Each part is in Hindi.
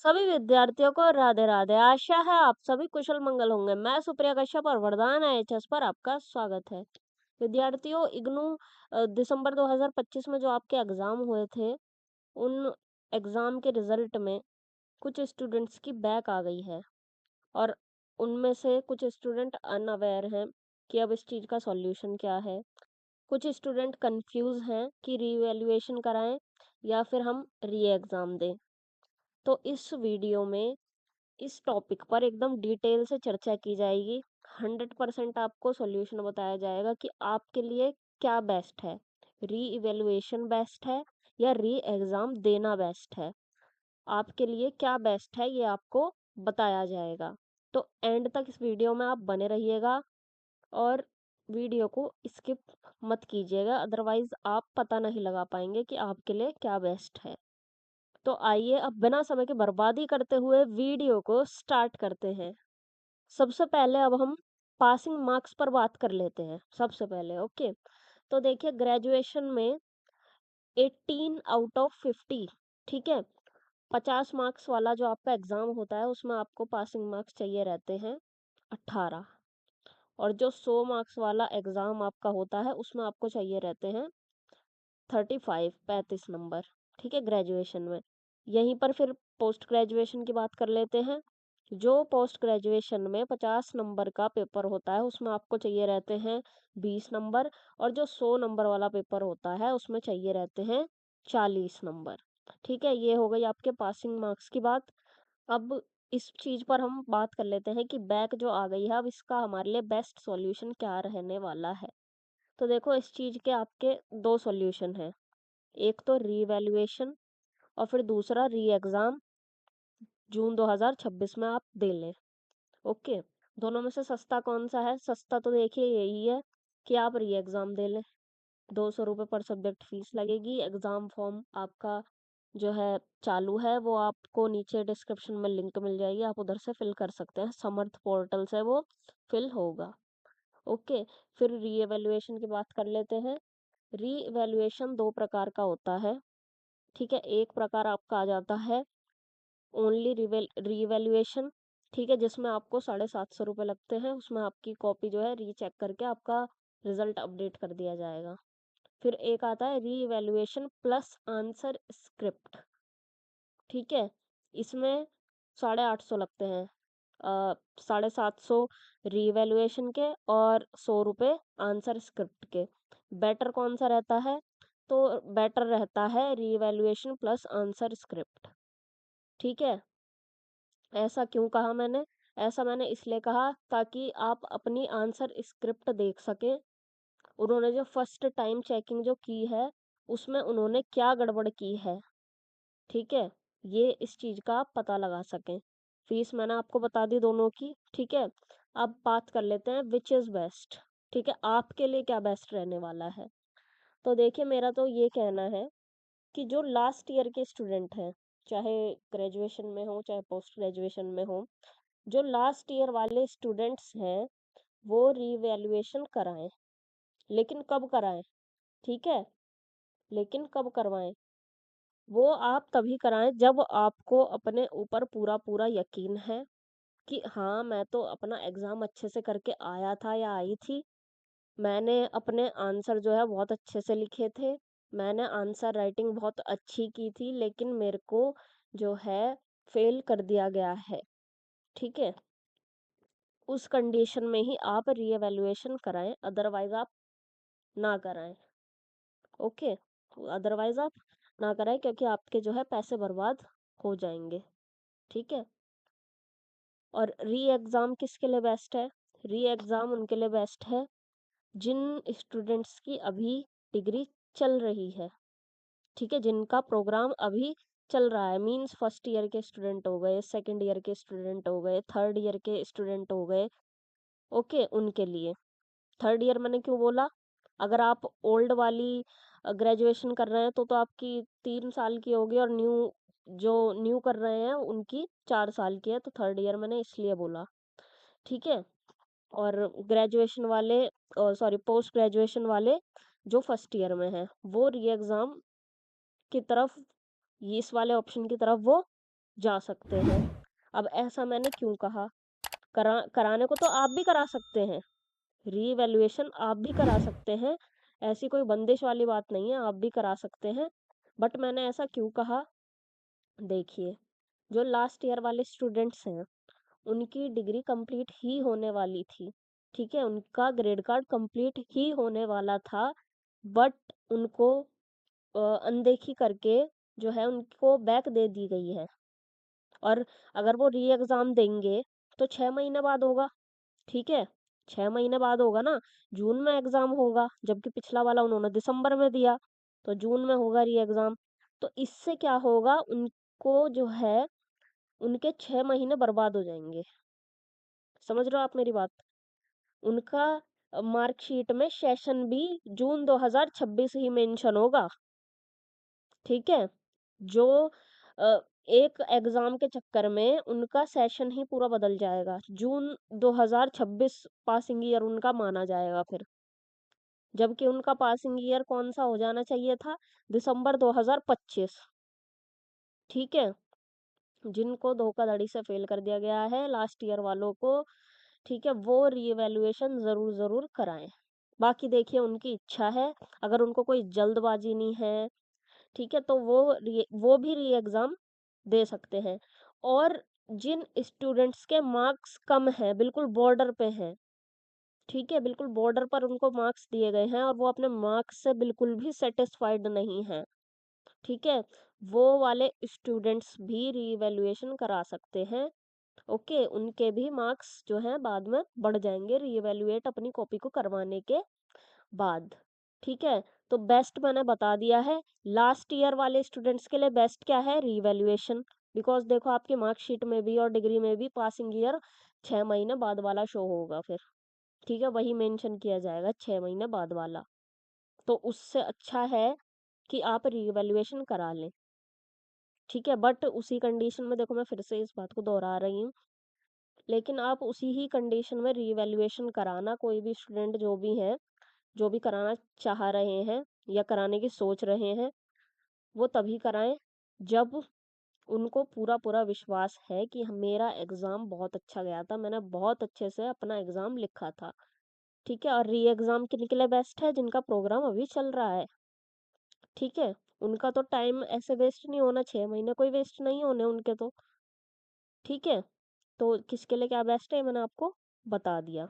सभी विद्यार्थियों को राधे राधे। आशा है आप सभी कुशल मंगल होंगे। मैं सुप्रिया कश्यप और वरदान IAS पर आपका स्वागत है। विद्यार्थियों, इग्नू दिसंबर 2025 में जो आपके एग्जाम हुए थे, उन एग्जाम के रिजल्ट में कुछ स्टूडेंट्स की बैक आ गई है और उनमें से कुछ स्टूडेंट अनअवेयर हैं कि अब इस चीज़ का सॉल्यूशन क्या है। कुछ स्टूडेंट कंफ्यूज हैं कि रीवैल्यूएशन कराएं या फिर हम री एग्ज़ाम दें। तो इस वीडियो में इस टॉपिक पर एकदम डिटेल से चर्चा की जाएगी। 100% आपको सॉल्यूशन बताया जाएगा कि आपके लिए क्या बेस्ट है, री इवेलुएशन बेस्ट है या री एग्ज़ाम देना बेस्ट है। आपके लिए क्या बेस्ट है ये आपको बताया जाएगा। तो एंड तक इस वीडियो में आप बने रहिएगा और वीडियो को स्किप मत कीजिएगा, अदरवाइज आप पता नहीं लगा पाएंगे कि आपके लिए क्या बेस्ट है। तो आइए अब बिना समय की बर्बादी करते हुए वीडियो को स्टार्ट करते हैं। सबसे पहले अब हम पासिंग मार्क्स पर बात कर लेते हैं सबसे पहले। ओके, तो देखिए ग्रेजुएशन में 18 आउट ऑफ 50, ठीक है, 50 मार्क्स वाला जो आपका एग्जाम होता है उसमें आपको पासिंग मार्क्स चाहिए रहते हैं 18, और जो 100 मार्क्स वाला एग्जाम आपका होता है उसमें आपको चाहिए रहते हैं 35 नंबर, ठीक है, ग्रेजुएशन में। यहीं पर फिर पोस्ट ग्रेजुएशन की बात कर लेते हैं। जो पोस्ट ग्रेजुएशन में 50 नंबर का पेपर होता है उसमें आपको चाहिए रहते हैं 20 नंबर, और जो 100 नंबर वाला पेपर होता है उसमें चाहिए रहते हैं 40 नंबर। ठीक है, ये हो गई आपके पासिंग मार्क्स की बात। अब इस चीज पर हम बात कर लेते हैं कि बैक जो आ गई है, अब इसका हमारे लिए बेस्ट सॉल्यूशन क्या रहने वाला है। तो देखो, इस चीज के आपके दो सॉल्यूशन हैं। एक तो रीवैल्यूएशन और फिर दूसरा री एग्जाम जून 2026 में आप दे लें। ओके, दोनों में से सस्ता कौन सा है? सस्ता तो देखिए यही है कि आप री एग्जाम दे लें। 200 रुपये पर सब्जेक्ट फीस लगेगी। एग्जाम फॉर्म आपका जो है चालू है, वो आपको नीचे डिस्क्रिप्शन में लिंक मिल जाएगी, आप उधर से फिल कर सकते हैं। समर्थ पोर्टल से वो फिल होगा। ओके, फिर री एवेल्युएशन की बात कर लेते हैं। री एवेल्युएशन दो प्रकार का होता है, ठीक है। एक प्रकार आपका आ जाता है ओनली रीवैल्यूएशन, ठीक है, जिसमें आपको 750 रुपये लगते हैं। उसमें आपकी कॉपी जो है रीचेक करके आपका रिजल्ट अपडेट कर दिया जाएगा। फिर एक आता है re evaluation plus answer script, ठीक है, इसमें 850 लगते हैं। 750 रीवैल्यूएशन के और 100 रुपये आंसर स्क्रिप्ट के। बेटर कौन सा रहता है? तो बेटर रहता है रीवैल्यूएशन प्लस आंसर स्क्रिप्ट, ठीक है। ऐसा क्यों कहा मैंने? ऐसा मैंने इसलिए कहा ताकि आप अपनी आंसर स्क्रिप्ट देख सकें। उन्होंने जो फर्स्ट टाइम चेकिंग जो की है उसमें उन्होंने क्या गड़बड़ की है, ठीक है, ये इस चीज का आप पता लगा सकें। फीस मैंने आपको बता दी दोनों की, ठीक है। अब बात कर लेते हैं विच इज बेस्ट, ठीक है, आपके लिए क्या बेस्ट रहने वाला है। तो देखिए, मेरा तो ये कहना है कि जो लास्ट ईयर के स्टूडेंट हैं, चाहे ग्रेजुएशन में हो चाहे पोस्ट ग्रेजुएशन में हो, जो लास्ट ईयर वाले स्टूडेंट्स हैं वो रीवैल्यूएशन कराएं। लेकिन कब कराएं? ठीक है, लेकिन कब करवाएं? वो आप तभी कराएं जब आपको अपने ऊपर पूरा पूरा यकीन है कि हाँ, मैं तो अपना एग्जाम अच्छे से करके आया था या आई थी। मैंने अपने आंसर जो है बहुत अच्छे से लिखे थे। मैंने आंसर राइटिंग बहुत अच्छी की थी, लेकिन मेरे को जो है फेल कर दिया गया है, ठीक है। उस कंडीशन में ही आप रीएवैल्यूएशन कराएं, अदरवाइज आप ना कराएं। ओके, अदरवाइज आप ना कराएं क्योंकि आपके जो है पैसे बर्बाद हो जाएंगे, ठीक है। और री एग्ज़ाम किसके लिए बेस्ट है? री एग्ज़ाम उनके लिए बेस्ट है जिन स्टूडेंट्स की अभी डिग्री चल रही है, ठीक है, जिनका प्रोग्राम अभी चल रहा है। मींस फर्स्ट ईयर के स्टूडेंट हो गए, सेकंड ईयर के स्टूडेंट हो गए, थर्ड ईयर के स्टूडेंट हो गए। ओके, उनके लिए। थर्ड ईयर मैंने क्यों बोला? अगर आप ओल्ड वाली ग्रेजुएशन कर रहे हैं तो आपकी 3 साल की होगी, और जो न्यू कर रहे हैं उनकी 4 साल की है, तो थर्ड ईयर मैंने इसलिए बोला, ठीक है। और ग्रेजुएशन वाले, सॉरी, पोस्ट ग्रेजुएशन वाले जो फर्स्ट ईयर में हैं वो री एग्ज़ाम की तरफ, ये इस वाले ऑप्शन की तरफ वो जा सकते हैं। अब ऐसा मैंने क्यों कहा? कराने को तो आप भी करा सकते हैं, रीवैल्यूएशन आप भी करा सकते हैं, ऐसी कोई बंदिश वाली बात नहीं है, आप भी करा सकते हैं। बट मैंने ऐसा क्यों कहा? देखिए, जो लास्ट ईयर वाले स्टूडेंट्स हैं, उनकी डिग्री कंप्लीट ही होने वाली थी, ठीक है? उनका ग्रेड कार्ड कंप्लीट ही होने वाला था, बट उनको अनदेखी करके जो है उनको बैक दे दी गई है। और अगर वो री एग्ज़ाम देंगे, तो 6 महीने बाद होगा, ठीक है? 6 महीने बाद होगा ना, जून में एग्ज़ाम होगा, जबकि पिछला वाला उन्होंने दिसंबर में दिया, तो जून में होगा री एग्ज़ाम। तो इससे क्या होगा, उनको जो है, उनके 6 महीने बर्बाद हो जाएँगे। समझ रहे हो आप मेरी बात? उनका मार्कशीट में सेशन भी जून 2026 ही मेंशन होगा, ठीक है? जो अ, एक एग्ज़ाम के चक्कर में उनका सेशन ही पूरा बदल जाएगा। जून 2026 पासिंग ईयर उनका माना जाएगा फिर। जबकि उनका पासिंग ईयर कौन-सा हो जाना चाहिए था? दिसंबर 2025, ठीक है? जिनको धोखाधड़ी से फ़ेल कर दिया गया है लास्ट ईयर वालों को, ठीक है? वो रीवैल्यूएशन ज़रूर कराएँ। बाकी देखिए उनकी इच्छा है, अगर उनको कोई जल्दबाज़ी नहीं है, ठीक है? तो वो भी री एग्ज़ाम दे सकते हैं। और जिन स्टूडेंट्स के मार्क्स कम हैं, बिल्कुल बॉर्डर पे हैं, ठीक है? बिल्कुल बॉर्डर पर उनको मार्क्स दिए गए हैं और वो अपने मार्क्स से बिल्कुल भी सैटिस्फाइड नहीं हैं, ठीक है? वो वाले स्टूडेंट्स भी रीवैल्यूएशन करा सकते हैं, ओके? उनके भी मार्क्स जो हैं बाद में बढ़ जाएँगे रीवैल्यूएट अपनी कॉपी को करवाने के बाद, ठीक है? तो बेस्ट मैंने बता दिया है। लास्ट ईयर वाले स्टूडेंट्स के लिए बेस्ट क्या है? रीवैल्यूएशन। बिकॉज़ देखो आपकी मार्कशीट में भी और डिग्री में भी पासिंग ईयर 6 महीने बाद वाला शो होगा फिर, ठीक है? वही मेंशन किया जाएगा 6 महीने बाद वाला। तो उससे अच्छा है कि आप रीवैल्यूएशन करा लें, ठीक है? बट उसी कंडीशन में, देखो मैं फिर से इस बात को दोहरा रही हूँ, लेकिन आप उसी ही कंडीशन में रीवैल्यूएशन कराना, कोई भी स्टूडेंट जो भी है, जो भी कराना चाह रहे हैं या कराने की सोच रहे हैं, वो तभी कराएँ जब उनको पूरा-पूरा विश्वास है कि मेरा एग्ज़ाम बहुत अच्छा गया था, मैंने बहुत अच्छे से अपना एग्ज़ाम लिखा था, ठीक है? और री एग्ज़ाम किन के लिए बेस्ट है? जिनका प्रोग्राम अभी चल रहा है, ठीक है? उनका तो टाइम ऐसे वेस्ट नहीं होना, 6 महीने कोई वेस्ट नहीं होने उनके तो, ठीक है? तो किसके लिए क्या बेस्ट है, ये मैंने आपको बता दिया।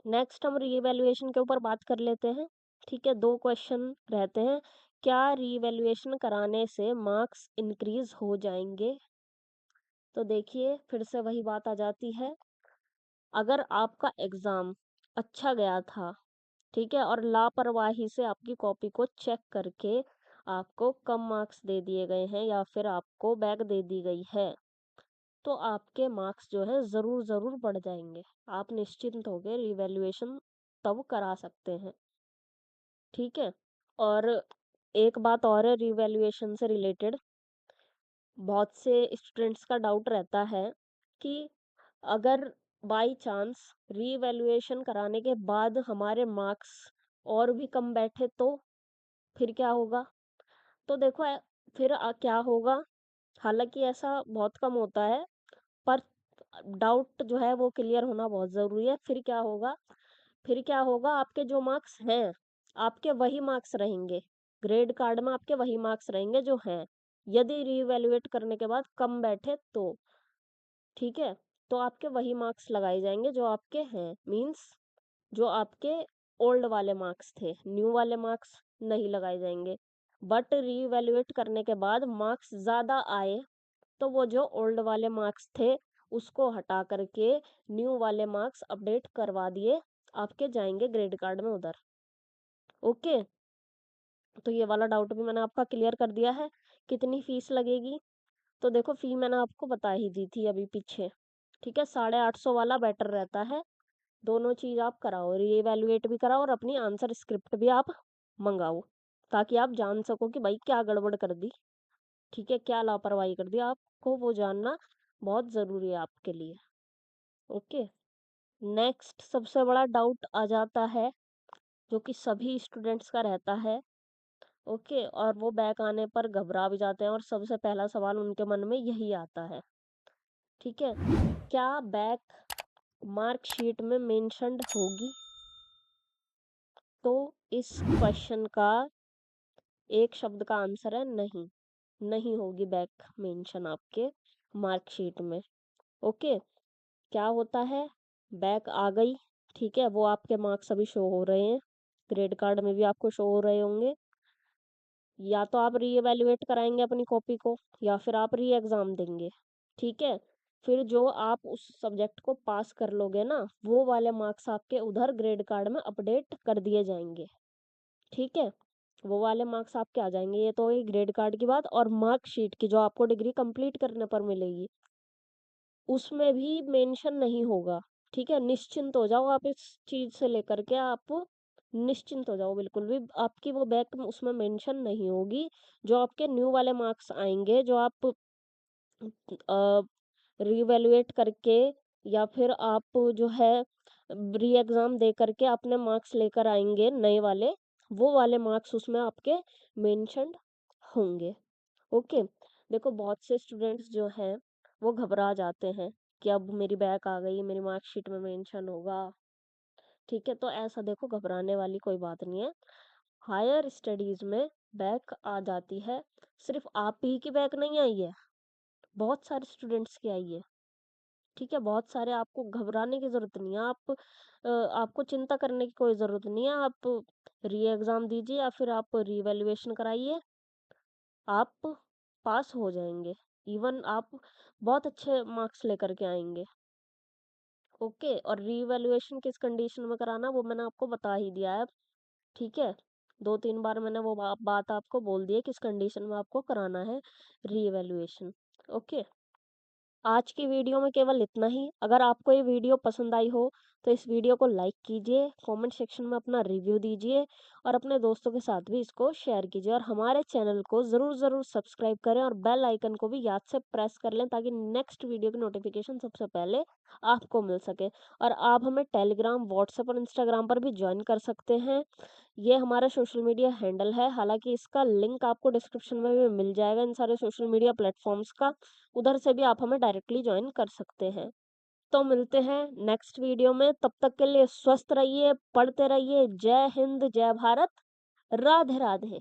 नेक्स्ट हम रीवैल्यूएशन के ऊपर बात कर लेते हैं, ठीक है? 2 क्वेश्चन रहते हैं। क्या रीवैल्यूएशन कराने से मार्क्स इंक्रीज़ हो जाएँगे? तो देखिए फिर से वही बात आ जाती है, अगर आपका एग्ज़ाम अच्छा गया था, ठीक है? और लापरवाही से आपकी कॉपी को चेक करके आपको कम मार्क्स दे दिए गए हैं या फिर आपको बैक दे दी गई है, तो आपके मार्क्स जो है ज़रूर बढ़ जाएँगे। आप निश्चिंत होके रिवैल्यूएशन तब करा सकते हैं, ठीक है? और एक बात और है रिवैल्यूएशन से रिलेटेड, बहुत से स्टूडेंट्स का डाउट रहता है कि अगर बाय चांस रिवैल्यूएशन कराने के बाद हमारे मार्क्स और भी कम बैठे तो फिर क्या होगा? तो देखो फिर क्या होगा? हालाँकि ऐसा बहुत कम होता है, पर डाउट जो है वो क्लियर होना बहुत ज़रूरी है। फिर क्या होगा, आपके जो मार्क्स हैं, आपके वही मार्क्स रहेंगे। ग्रेड कार्ड में आपके वही मार्क्स रहेंगे जो हैं। यदि रीवैल्यूएट करने के बाद कम बैठे तो, ठीक है? तो आपके वही मार्क्स लगाए जाएँगे जो आपके हैं। मीन्स जो आपके ओल्ड वाले मार्क्स थे, न्यू वाले मार्क्स नहीं लगाए जाएँगे। बट रीवैल्यूएट करने के बाद मार्क्स ज़्यादा आए, तो वो जो ओल्ड वाले मार्क्स थे, उसको हटा कर के न्यू वाले मार्क्स अपडेट करवा दिए, आपके जाएँगे ग्रेड कार्ड में उधर। ओके? तो ये वाला डाउट भी मैंने आपका क्लियर कर दिया है। कितनी फीस लगेगी? तो देखो फ़ी मैंने आपको बता ही दी थी अभी पीछे, ठीक है? 850 वाला बेटर रहता है। दोनों चीज़ आप कराओ, रीइवैल्यूएट भी कराओ और अपनी आंसर स्क्रिप्ट भी आप मँगाओ, ताकि आप जान सको कि भाई क्या गड़बड़ कर दी, ठीक है? क्या लापरवाही कर दी, आपको वो जानना बहुत ज़रूरी है आपके लिए। ओके? नेक्स्ट सबसे बड़ा डाउट आ जाता है, जो कि सभी स्टूडेंट्स का रहता है, ओके, और वो बैक आने पर घबरा भी जाते हैं और सबसे पहला सवाल उनके मन में यही आता है। ठीक है, क्या बैक मार्कशीट में मेंशन्ड होगी? तो इस क्वेश्चन का एक शब्द का आंसर है नहीं, नहीं होगी बैक मेंशन आपके मार्कशीट में। ओके, क्या होता है, बैक आ गई, ठीक है, वो आपके मार्क्स अभी शो हो रहे हैं, ग्रेड कार्ड में भी आपको शो हो रहे होंगे। या तो आप रीएवैल्यूएट कराएंगे अपनी कॉपी को, या फिर आप री एग्जाम देंगे। ठीक है, फिर जो आप उस सब्जेक्ट को पास कर लोगे ना, वो वाले मार्क्स आपके उधर ग्रेड कार्ड में अपडेट कर दिए जाएंगे। ठीक है, वो वाले मार्क्स आपके आ जाएंगे। ये तो हुई ग्रेड कार्ड की बात। और मार्कशीट की जो आपको डिग्री कंप्लीट करने पर मिलेगी, उसमें भी मेंशन नहीं होगा। ठीक है, निश्चिंत हो जाओ आप इस चीज से लेकर के, आप निश्चिंत हो जाओ, बिल्कुल भी आपकी वो बैक में उसमें मेंशन नहीं होगी। जो आपके न्यू वाले मार्क्स आएंगे, जो आप रीवैल्यूएट करके या फिर आप जो है री एग्जाम दे करके अपने मार्क्स लेकर आएंगे नए वाले, वो वाले मार्क्स उसमें आपके मेंशन्ड होंगे। ओके, देखो बहुत से स्टूडेंट्स जो हैं वो घबरा जाते हैं कि अब मेरी बैक आ गई, मेरी मार्कशीट में मेंशन होगा। ठीक है, तो ऐसा देखो घबराने वाली कोई बात नहीं है। हायर स्टडीज में बैक आ जाती है, सिर्फ आप ही की बैक नहीं आई है, बहुत सारे स्टूडेंट्स की आई है। ठीक है, बहुत सारे, आपको घबराने की जरूरत नहीं है। आपको चिंता करने की कोई जरूरत नहीं है। आप री एग्जाम दीजिए या फिर आप रीवैल्यूएशन कराइए, आप पास हो जाएंगे। इवन आप बहुत अच्छे मार्क्स लेकर के आएंगे। ओके, और रीवैल्यूएशन किस कंडीशन में कराना वो मैंने आपको बता ही दिया है। ठीक है, 2-3 बार मैंने वो बात आपको बोल दी है किस कंडीशन में आपको कराना है रीवैल्यूएशन। ओके, आज की वीडियो में केवल इतना ही। अगर आपको ये वीडियो पसंद आई हो तो इस वीडियो को लाइक कीजिए, कमेंट सेक्शन में अपना रिव्यू दीजिए और अपने दोस्तों के साथ भी इसको शेयर कीजिए। और हमारे चैनल को ज़रूर ज़रूर सब्सक्राइब करें और बेल आइकन को भी याद से प्रेस कर लें, ताकि नेक्स्ट वीडियो की नोटिफिकेशन सबसे पहले आपको मिल सके। और आप हमें टेलीग्राम, व्हाट्सएप और इंस्टाग्राम पर भी ज्वाइन कर सकते हैं। ये हमारा सोशल मीडिया हैंडल है, हालांकि इसका लिंक आपको डिस्क्रिप्शन में भी मिल जाएगा इन सारे सोशल मीडिया प्लेटफॉर्म्स का। उधर से भी आप हमें डायरेक्टली ज्वाइन कर सकते हैं। तो मिलते हैं नेक्स्ट वीडियो में, तब तक के लिए स्वस्थ रहिए, पढ़ते रहिए। जय हिंद, जय भारत, राधे राधे।